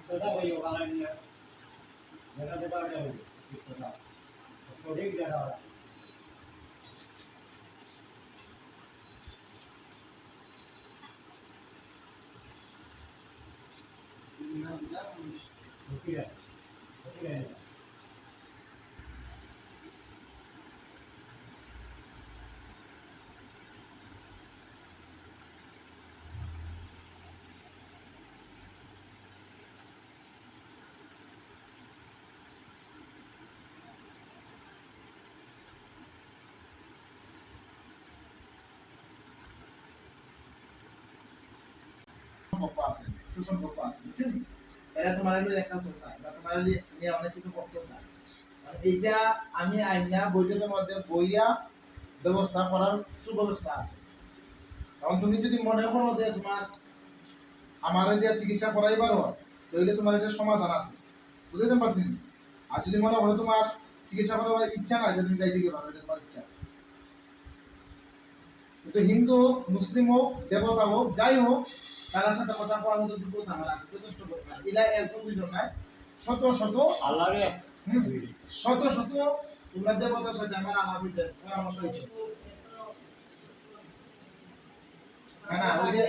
कितना वही होगा ना जगह जगह जाओगे कितना सही जगह होती है होती है সম্পর্ক আছে, সুসম্পর্ক আছে, বুঝলি? এরা তোমার হলো একান্ত চায় বা তোমার নিয়ে অনেক কিছু করতে চায়। মানে এইটা আমি আইনা বৈঠকের মধ্যে বইয়া ব্যবস্থা করার সুব্যবস্থা আছে। কারণ তুমি যদি মনে করো যে তোমার আমার যে চিকিৎসা করাইবার হয় তাহলে তোমার এটা সমাধান আছে, বুঝতে পারছি। আর যদি মনে করো তোমার চিকিৎসা করার ইচ্ছা নাই, যে তুমি যাইতে গেলে এটা তোমার ইচ্ছা। কিন্তু হিন্দু মুসলিম হোক দেবতা হোক যাই হোক তার সাথে কথা বলার মতো যোগ্যতা আমার আছে, যথেষ্ট পরিমাণ। এরা একজন দুজন নাই, শত শত আল্লাহরে শত শত তোমরা দেবতার সাথে আমার আলাপ হইতে পরামর্শ হইছে। না না ওই যে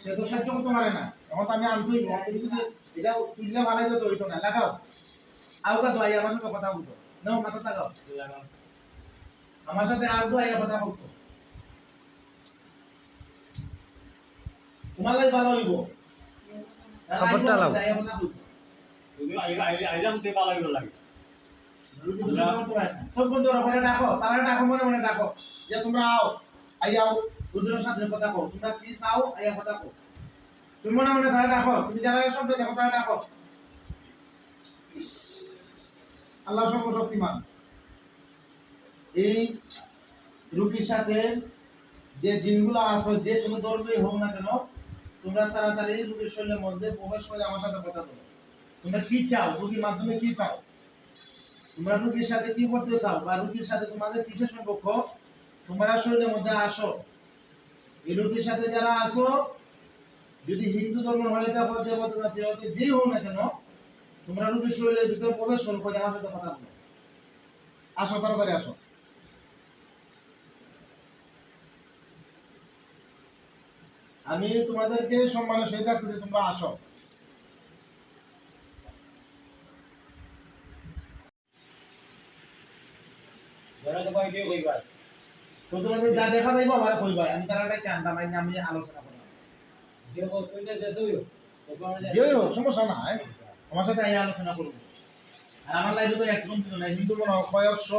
সে তো সহ্য করতে পারে না, এখন তো আমি আন্তরিক এটা তুললে ভালো যেত হইতো না। লাগাও আউকা তো আই আমার সাথে কথা বলতো, নাও মাথা লাগাও আমার সাথে আউকা আই কথা বলতো, তোমার লাই ভালো হইব। খবরটা লাও তুমি আইলাম তে ভালো লাগে সব বন্ধুরা মনে ডাকো, তারা ডাকো, মনে মনে ডাকো যে তোমরা আও, আইয়াও দুজনের সাথে কথা কও, তোমরা কি চাও আইয়া কথা কও। তুমি মনে মনে তারা ডাকো, তুমি যারা শব্দ দেখো তারা ডাকো। আল্লাহ সর্বশক্তিমান। এই রুগীর সাথে যে জিনগুলো আছে, যে কোনো ধর্মই হোক না কেন, তোমরা তাড়াতাড়ি রুগীর শরীরের মধ্যে প্রবেশ করে আমার সাথে কথা বলো। তোমরা কি চাও, রুগীর মাধ্যমে কি চাও, তোমরা রুগীর সাথে কি করতে চাও, বা রুগীর সাথে তোমাদের কিসের সম্পর্ক, তোমরা শরীরের মধ্যে আসো। এই রুগীর সাথে যারা আসো, যদি হিন্দু ধর্ম হয়ে থাকো, দেবতা জাতি হতে যেই হোক না কেন, তোমরা রুগীর শরীরের ভিতরে প্রবেশ করো, করে আমার সাথে কথা বলো। আসো, তাড়াতাড়ি আসো। আমি তোমাদেরকে সম্মানের সহিত ডাকতেছি, তোমরা আসো। যারা তো ভাই দিয়ে কইবা তো তোমাদের যা দেখা যাইবো আমার কইবা, আমি তারা একটা আনতাম, আমি আলোচনা করব। যে কো তুই না যেতেও যেই হোক সমস্যা নাই, আমার সাথে আই আলোচনা করব। আর আমার লাইফে তো একদম ছিল না, হিন্দু কোন কয়েকশ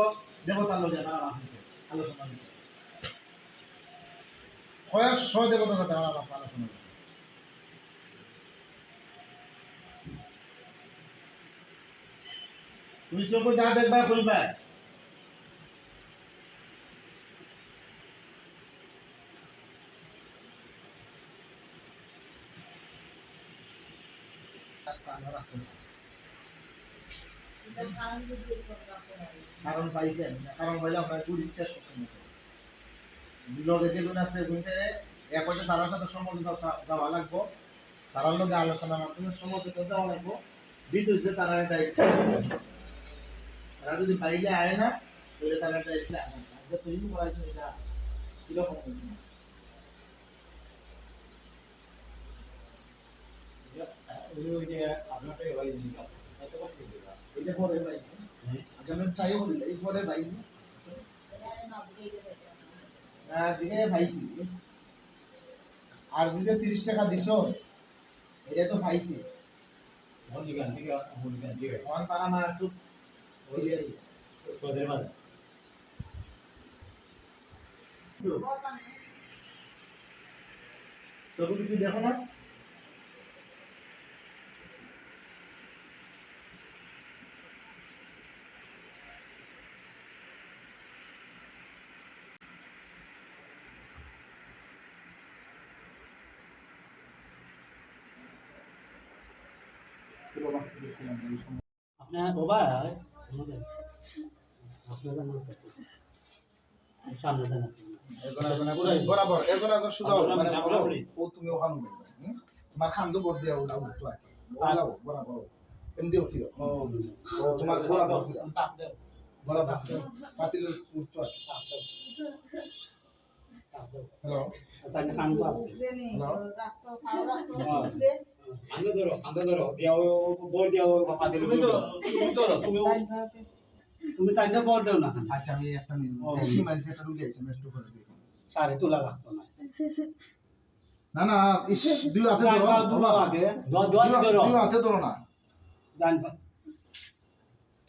দেবতার লোক আমার আলোচনা হয়েছে, কয়েকশ দেবতার সাথে আমার আলোচনা হয়েছে। তুমি চোখে যা দেখবা কইবা। কারণ পাইছেন না, কারণ হইলে আপনার গুড় ইচ্ছা শক্তি লগে যেগুলো আছে গুণতে এক হচ্ছে তার সাথে সমঝোতা দেওয়া লাগবো, তার লগে আলোচনার মাধ্যমে সমঝোতা দেওয়া লাগবো। দ্বিতীয় যে তারা দায়িত্ব, তারা যদি বাইরে আয় না তাহলে তারা দায়িত্ব আয় না। যে তৈরি করা হয়েছে এটা কিরকম হয়েছে, ওই যে আপনাকে ভাই দিবা কত কষ্ট দিবা এটা পরে বাইরে আগে আমি ট্রাই করি, এই পরে বাইরে দিকে পাইছি। আর যদি 30 টাকা দিছ এটা তো পাইছি, বন্ধি গান থেকে বন্ধি গান দিবে তখন তারা না একটু ওই যে সোদের মাঝে ছবি কিছু দেখো না। আপনার বাবা আমাদের আপনাদের সামনে দেন বরাবর একজন একজন শুধু মানে ও তুমি ওখানে তোমার খান্দো বর দিয়া ওলা উঠতো আর বরাবর এমনি উঠিও ও তোমার বরাবর বরাবর পাতিল উঠতো আর হ্যালো তুমি তাইটা বল দেও না আচ্ছা আমি একটা মিনিট বেশি মাইল যেটা রুগী আছে আমি একটু করে দেখুন সারে তোলা লাগতো না না না ইস দুই হাতে ধরো দুই হাতে ধরো না জান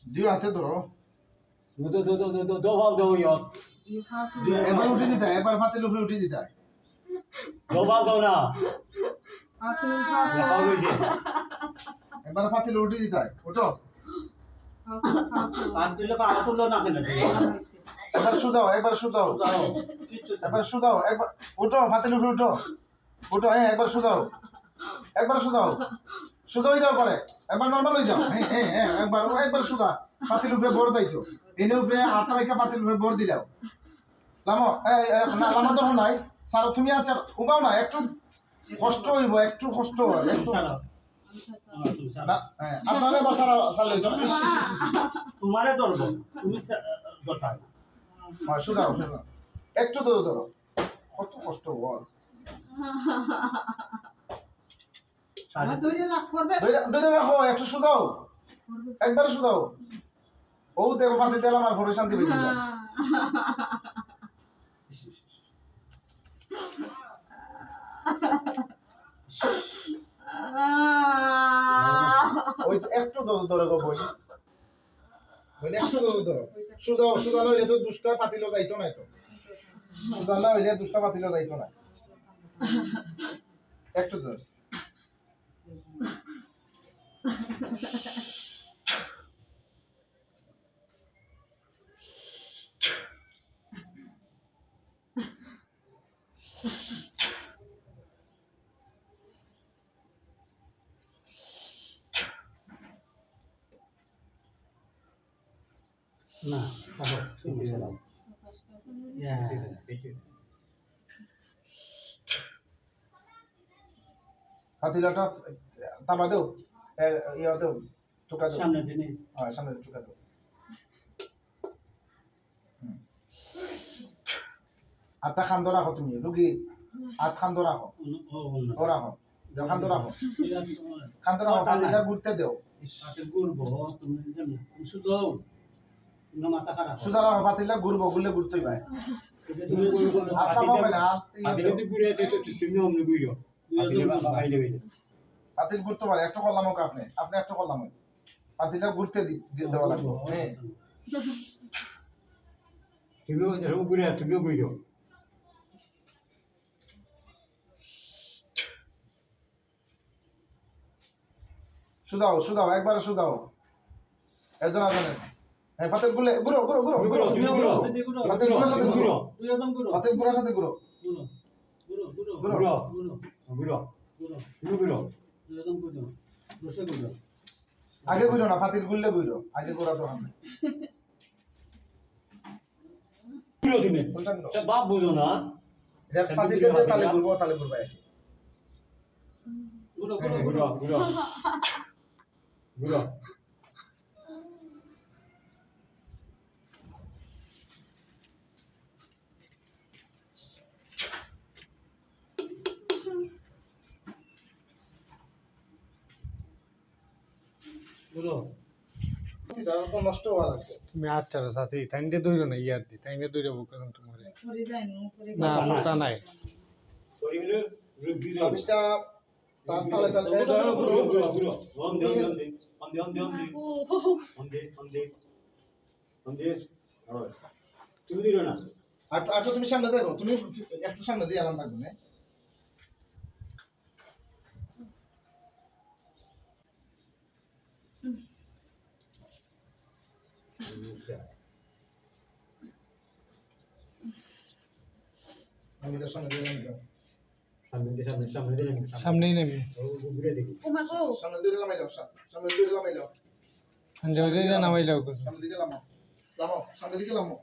দুই হাতে ধরো দো ভাব দো ইয়ো এবার উঠে দিতে হয়, এবার পাতিল উপরে উঠে দিতে হয়। দো ভাব দো না এবার পাতিল উঠে দিতে হয় ওঠো আর দিলে পা তুললো না কেন এবার শুধাও এবার শুধাও এবার শুধাও একবার উঠো পাতিল উপরে উঠো উঠো হ্যাঁ একবার শুধাও শুধাই যাও পরে একবার নর্মাল হয়ে যাও হ্যাঁ হ্যাঁ হ্যাঁ একবার একবার শুধা পাতিল উপরে বড় দাইছো এনে উপরে হাতটা রেখে পাতিল উপরে বড় দিলাও লামো না লামা তো নাই স্যার তুমি আচ্ছা উবাও না একটু কষ্ট হইব একটু কষ্ট হয় একটু না হ্যাঁ আপনারা বাসারা চালে যাও তোমারে ধরবো তুমি দরকার হ্যাঁ শুধাও একটু ধরো ধরো কত কষ্ট বল ধরে রাখো একটু শুধাও একবার শুধাও ও দেখো পাতি তেল আমার ঘরে শান্তি পেয়ে যায় ওই একটু ধরে গো বই বই একটু ধরো শুধানো হইলে তো দুষ্টা পাতিল যাইতো না তো শুধানো হইলে দুষ্টা পাতিল যাইতো না একটু ধর না শুনতে গেলাম পাতিলাটা তাবা দেও ইয়া দেও টুকা দেও সামনে দিনে হ্যাঁ সামনে টুকা দেও আটটা খান্দ রাখো তুমি রুগী আট খান্দ রাখো ও রাখো খান্দ রাখো পাতিলা ঘুরতে দেও ঘুরবো তুমি শুধু মাথা খারাপ সুদা রাখো পাতিলা ঘুরবো ঘুরলে ঘুরতেই পায় আটটা পাবে না পাতিল ঘুরতে পারে একটু করলাম ওকে আপনি একটু করলাম পাতিলা ঘুরতে দেওয়া লাগবে হ্যাঁ তুমিও ঘুরে সুদাও একবার সুদাও একজন আজনের হ্যাঁ পাতিল গুলে ঘুরো পাতিল গুলোর সাথে ঘুরো পাতিল গুলোর সাথে ঘুরো আগে ঘুরো না পাতিল গুললে ঘুরো আগে ঘোরা তো হবে বাপ বুঝো না পাতিল দিয়ে তালে ঘুরবো নষ্ট হওয়া লাগবে তুমি আচ্ছা সাথে তাইন্দে দইরো না ইয়ার দি তাইন্দে দইরো বুক এখন তোমার না মোটা নাই তাবিজটা তালে তুমি দিল না আচ্ছা তুমি সামনে দেখো তুমি একটু সামনে দিয়ে আরাম থাকবে না আমি তো সামনে দিয়ে যাও সামনেই নেবে সামনে দিয়ে লামাই যাও জয়রে নামাই লাও সামনে দিকে লামো সামনে দিকে লামো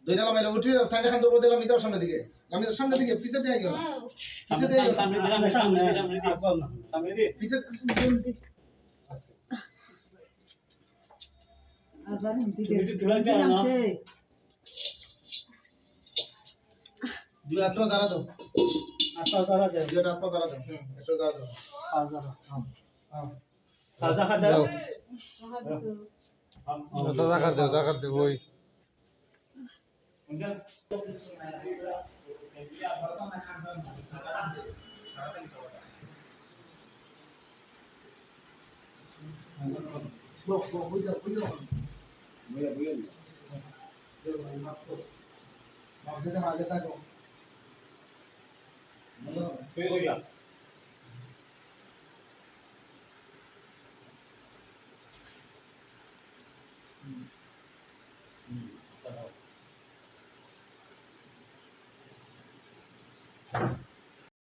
দইরা লামাইলো উঠে ঠান্ডা খান তো বদলে লামি যাও সামনের দিকে সামনের দিকে পিছে দিয়ে গেল পিছে দিয়ে গেল পিছে আবার দিকে দুই হাত দাঁড়া দাও দুই হাত দাঁড়া দাও এসো দাঁড়া দাও দাও টাকা দেব ওই মাঝে থাকো হুম